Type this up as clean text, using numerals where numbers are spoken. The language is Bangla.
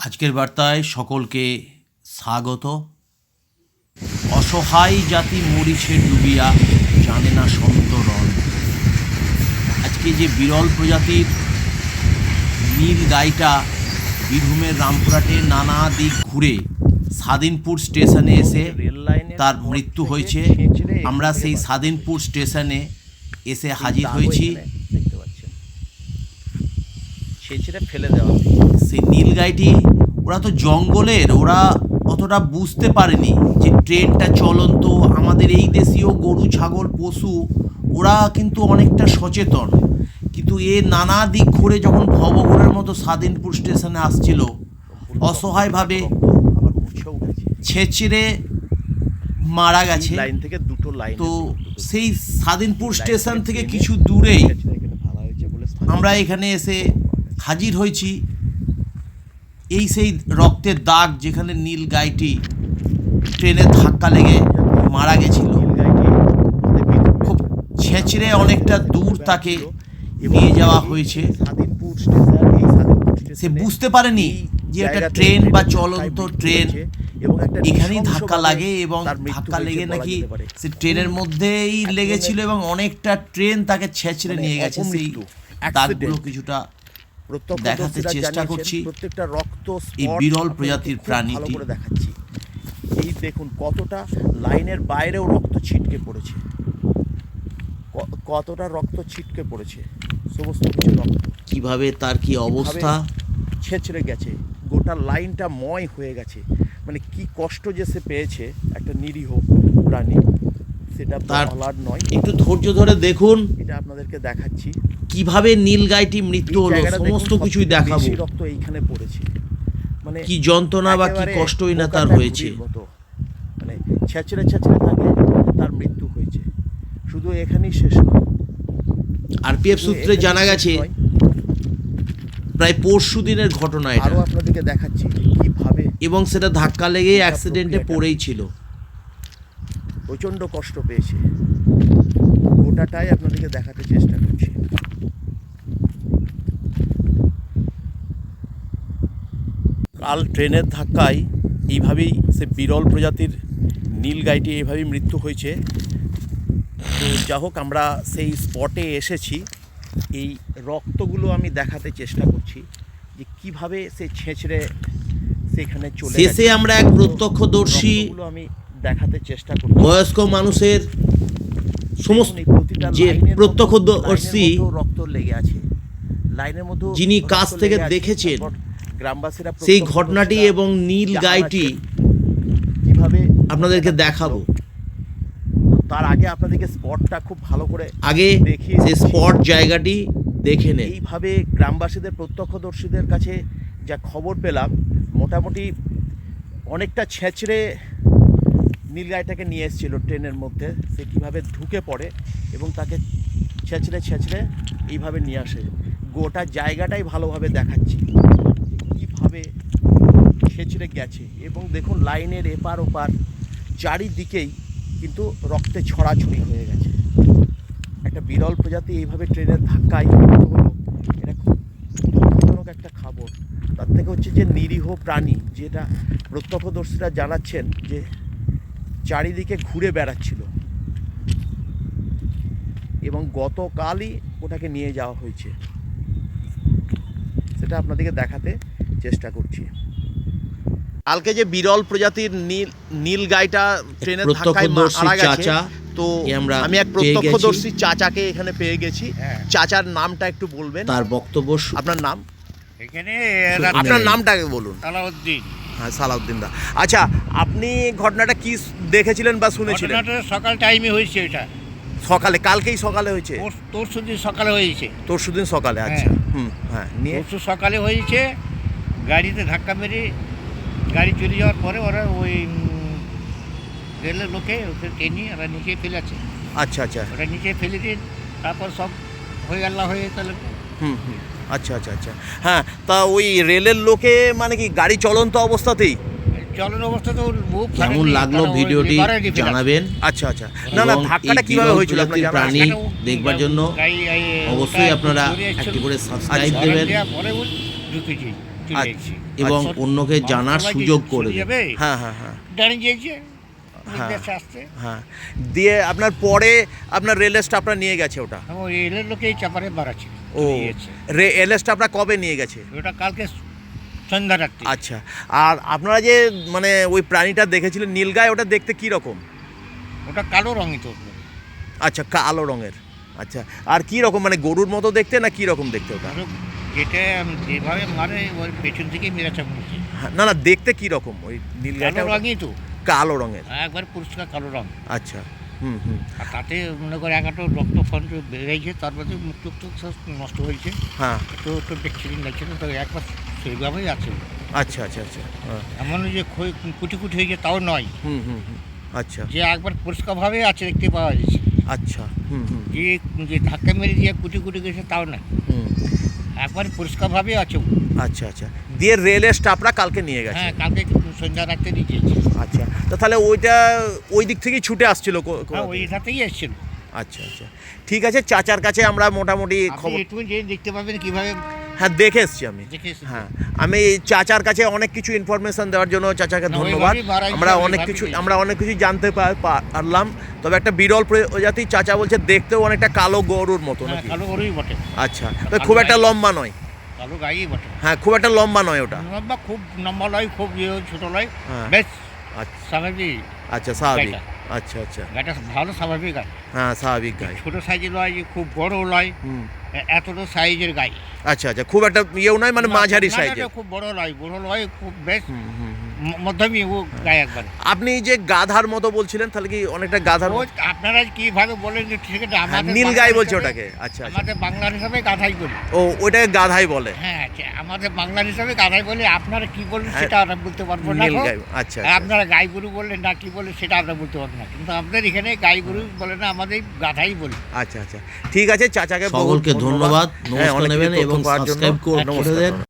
আজকের বার্তায় সকলকে স্বাগত। অসহায় জাতি মরিছে ডুবিয়া, জানে না সন্তরণ। আজকে যে বিরল প্রজাতির নীল গাইটা বীরভূমের রামপুরহাটে নানা দিক ঘুরে স্বাধীনপুর স্টেশনে এসে তার মৃত্যু হয়েছে। আমরা সেই স্বাধীনপুর স্টেশনে এসে হাজির হয়েছি। ফেলে দেওয়া সেই নীল গাইটি, ওরা তো জঙ্গলের, ওরা অতটা বুঝতে পারেনি যে ট্রেনটা চলন্ত। আমাদের এই দেশীয় গরু ছাগল পশু ওরা কিন্তু অনেকটা সচেতন, কিন্তু এ নানা দিক ঘুরে যখন ভবঘুরের মতো স্বাধীনপুর স্টেশনে আসছিল, অসহায়ভাবে ছেঁচড়ে মারা গেছে। লাইন থেকে দুটো লাইন, তো সেই স্বাধীনপুর স্টেশন থেকে কিছু দূরেই আমরা এখানে এসে হাজির হয়েছি। এই সেই রক্তের দাগ যেখানে নীল গাইটি ট্রেনের ধাক্কা লেগে মারা গেছিল। খুব ছেঁচড়ে অনেকটা দূর তাকে নিয়ে যাওয়া হয়েছে। সে বুঝতে পারেনি যে একটা ট্রেন বা চলন্ত ট্রেন এখানেই ধাক্কা লাগে, এবং ধাক্কা লেগে নাকি সে ট্রেনের মধ্যেই লেগেছিল এবং অনেকটা ট্রেন তাকে ছেঁচড়ে নিয়ে গেছে। সেই দাগগুলো কিছুটা দেখাতে চেষ্টা করছি। প্রত্যেকটা রক্ত এই বিরল প্রজাতির প্রাণীটি দেখাচ্ছি। এই দেখুন কতটা লাইনের বাইরেও রক্ত ছিটকে পড়েছে, কতটা রক্ত ছিটকে পড়েছে, সমস্ত কিছু রক্ত কিভাবে তার কি অবস্থা, ছেঁচড়ে গেছে, গোটা লাইনটা ময় হয়ে গেছে। মানে কি কষ্ট যে সে পেয়েছে একটা নিরীহ প্রাণী, সেটা তার বলার নয়। একটু ধৈর্য ধরে দেখুন, এটা আপনাদেরকে দেখাচ্ছি কিভাবে নীল গাইটি মৃত্যু হলো, সমস্ত কিছুই দেখাবো। রক্ত এইখানে পড়েছে, মানে কি যন্ত্রণা বা কি কষ্টই না তার হয়েছে। মানে ছেঁচড়ে ছেঁচড়ে তার মৃত্যু হয়েছে। শুধু এখানেই শেষ নয়, আরপিএফ সূত্রে জানা গেছে প্রায় পরশু দিনের ঘটনা এটা। আরও আপনাদেরকে দেখাচ্ছি কিভাবে, এবং সেটা ধাক্কা লেগে অ্যাক্সিডেন্টে পড়েই ছিল। প্রচণ্ড কষ্ট পেয়েছে, গোটাটাই আপনাদেরকে দেখাতে চেষ্টা করছি। কাল ট্রেনের ধাক্কায় এইভাবেই সে বিরল প্রজাতির নীল গাইটি এইভাবেই মৃত্যু হয়েছে। তো যা হোক, আমরা সেই স্পটে এসেছি। এই রক্তগুলো আমি দেখাতে চেষ্টা করছি যে কিভাবে সে ছেঁচড়ে সেখানে চলে গেছে। শেষে আমরা এক প্রত্যক্ষদর্শী আমি দেখাতে চেষ্টা করছি, বয়স্ক মানুষের সমস্ত যে প্রত্যক্ষদর্শী রক্ত লেগে আছে লাইনের মধ্যে, যিনি কাছ থেকে দেখেছেন গ্রামবাসীরা সেই ঘটনাটি এবং নীল গাইটি কিভাবে আপনাদেরকে দেখাবো। তার আগে আপনাদেরকে স্পটটা খুব ভালো করে আগে দেখিয়ে সেই স্পট জায়গাটি দেখে নেন। এইভাবে গ্রামবাসীদের প্রত্যক্ষদর্শীদের কাছে যা খবর পেলাম, মোটামুটি অনেকটা ছেঁচড়ে নীল গাইটাকে নিয়ে এসেছিল ট্রেনের মধ্যে। সে কীভাবে ঢুকে পড়ে এবং তাকে ছেঁচড়ে ছেঁচড়ে এইভাবে নিয়ে আসে। গোটা জায়গাটাই ভালোভাবে দেখাচ্ছি কীভাবে ছেঁচড়ে গেছে। এবং দেখুন লাইনের এপার ওপার চারিদিকেই কিন্তু রক্তে ছড়াছড়ি হয়ে গেছে। একটা বিরল প্রজাতি এইভাবে ট্রেনের ধাক্কায় মৃত্যু হলো, এটা খুব দুঃখজনক একটা খবর। তার থেকে হচ্ছে যে নিরীহ প্রাণী, যেটা প্রত্যক্ষদর্শীরা জানাচ্ছেন যে চারিদিকে ঘুরে বেড়াচ্ছিল, এবং গতকালই ওটাকে নিয়ে যাওয়া হয়েছে। সেটা আপনাদেরকে দেখাতে চেষ্টা করছি। কালকে যে বিরল প্রজাতির নীল গাইটা ট্রেনের ধাক্কায় মারা গেছে, তো আমি এক প্রত্যক্ষদর্শী চাচাকে এখানে পেয়ে গেছি। চাচার নামটা একটু বলবেন? তার বক্তব্য। আপনার নাম? এখানে আপনার নামটাকে বলুন। সালাউদ্দিন। হ্যাঁ, সালাউদ্দিন দা। আচ্ছা, আপনি ঘটনাটা কি দেখেছিলেন বা শুনেছিলেন? ঘটনাটা সকাল টাইমে হয়েছে, এটা সকালে, কালকেই সকালে হয়েছে? পরশুদিন সকালে হয়েছে। পরশুদিন সকালে, আচ্ছা। হ্যাঁ, নিয়ে পরশু সকালে হয়েছে। গাড়িতে ধাক্কা মেরে গাড়ি চলে যাওয়ার পরে ওরা ওই রেলের লোকে ওকে টেনে ওরা নিচে ফেলেছে। আচ্ছা আচ্ছা, ওরা নিচে ফেলে দিয়ে তারপর সব হয়ে গেল হয়ে তাহলে। আচ্ছা আচ্ছা আচ্ছা। হ্যাঁ, তা ওই রেলের লোকে মানে কি গাড়ি চলন্ত অবস্থাতেই? চলন অবস্থাতে মুখ কেমন লাগলো ভিডিওটি জানাবেন। আচ্ছা আচ্ছা। না না, ধাক্কাটা কিভাবে হয়েছিল আপনার প্রাণী দেখবার জন্য অবশ্যই আপনারা একটি করে সাবস্ক্রাইব দেবেন। পরে ঢুকেছি। চলে যাচ্ছে এবং অন্যকে জানার সুযোগ করে দেয়। যাবে হ্যাঁ হ্যাঁ হ্যাঁ দাঁড়িয়ে যাচ্ছে হ্যাঁ। দেশে আসতে হ্যাঁ দিয়ে আপনার পরে আপনার রেল স্টাফরা নিয়ে গেছে ওটা? ওই এলের লোকে চাপারে বাড়াচ্ছে ও রেল স্টাফরা কবে নিয়ে গেছে? ওটা কালকে সন্ধ্যা রাত্রি। আচ্ছা, আর আপনারা যে মানে ওই প্রাণীটা দেখেছিলেন নীলগাই, ওটা দেখতে কি রকম? ওটা কালো রঙিত। আচ্ছা, কালো রঙের। আচ্ছা, আর কি রকম, মানে গরুর মতো দেখতে না কি রকম দেখতে ওটা? যেটা যেভাবে মারে ওর পেছন থেকেই মেরেছে মুখে। হ্যাঁ, না না দেখতে কি রকম ওই নীলগাইটা? কালো রঙই তো, কালো রঙের। একবার পরিষ্কার কালো রঙ। আচ্ছা, হুম হুম। আর তাতে মনে করে একাটো রক্ত ফন্ড বেড়েছে, তারপরে মুখ টুক টুক সব নষ্ট হয়েছে। হ্যাঁ, তো তো দেখছিলেন লাগছে না, তো একবার সেইভাবেই আছে। আচ্ছা আচ্ছা আচ্ছা, হ্যাঁ, এমন যে কুটি কুটি হয়েছে তাও নয়, হুম হুম হুম, আচ্ছা যে একবার পরিষ্কারভাবে আছে দেখতে পাওয়া যাচ্ছে। আচ্ছা, হুম হুম যে যে ধাক্কা মেরে দিয়ে কুটি কুটি গেছে তাও না, হুম, একবার পরিষ্কারভাবে আছে। আচ্ছা আচ্ছা, দিয়ে রেলের স্টাফরা কালকে নিয়ে গেছে? হ্যাঁ, কালকে সন্ধ্যা রাখতে দিয়ে গিয়েছে। আচ্ছা, তো তাহলে ওইটা ওই দিক থেকেই ছুটে আসছিল? হ্যাঁ, ওই সাথেই এসছিল। আচ্ছা আচ্ছা, ঠিক আছে, চাচার কাছে আমরা মোটামুটি আপনি খবর, একটু যে দেখতে পাবেন কিভাবে হ্যাঁ দেখে এসছি আমি। দেখে এসেছেন। হ্যাঁ, আমি চাচার কাছে অনেক কিছু ইনফরমেশন দেওয়ার জন্য চাচাকে না, ধন্যবাদ। ওইভাবেই বাড়াইছে, আমরা অনেক ওইভাবেই কিছু দিয়েছে। আমরা অনেক কিছু জানতে পারলাম। তবে একটা বিরল প্রজাতি চাচা বলছে দেখতেও অনেকটা কালো গরুর মতো হ্যাঁ, নাকি? কালো গরুই বটে, আচ্ছা, তো কালো খুব একটা গাই। লম্বা নয়? কালো গাই বটে। হ্যাঁ, খুব একটা লম্বা নয় ওটা? লম্বা খুব লম্বা নয়, খুব ছোট নয়, হ্যাঁ, বেশ আচ্ছা স্বাভাবিক। আচ্ছা, স্বাভাবিক। গাইটা। আচ্ছা আচ্ছা, গাটা ভালো স্বাভাবিক গাই, হ্যাঁ স্বাভাবিক গাই। ছোট সাইজের নয় যে খুব বড় নয়, হুম, এতটা সাইজের গাই। আচ্ছা আচ্ছা, খুব একটা ইয়েও নয়, মানে মাঝারি না, না, সাইজের? না, খুব বড় নয়, খুব বেশ হুম হুম হুম। মধ্যমই ও গায়ে একবার। আপনি যে গাধার মতো বলছিলেন, তাহলে কি অনেকটা গাধার ও মতো? আপনারা কিভাবে বলেন যে ঠিক আছে, হ্যাঁ, আমাদের নীল বাংলা গাই বলছে হিসাবে- ওটাকে? আচ্ছা আচ্ছা, আমাদের বাংলার হিসাবে গাধাই বলি। ও ওইটাকে গাধাই বলে? হ্যাঁ, আমাদের বাংলার হিসাবে গাধাই বলে। আপনারা কি বলবেন হ্যাঁ, সেটা আমরা বলতে পারবো না। নীল গাই, আচ্ছা আর আচ্ছা, আপনারা গাই গরু বললেন না কি বলে সেটা আমরা বলতে পারবো না, কিন্তু আমাদের এখানে গাই গরু বলে না, আমাদের গাধাই বলি। আচ্ছা আচ্ছা, ঠিক আছে, চাচাকে বহুত সকলকে ধন্যবাদ। হ্যাঁ, নমস্কার অনেক কিছু নেবেন তথ্য এবং পাওয়ার জন্য সাবস্ক্রাইব করে নমস্কার। দেন।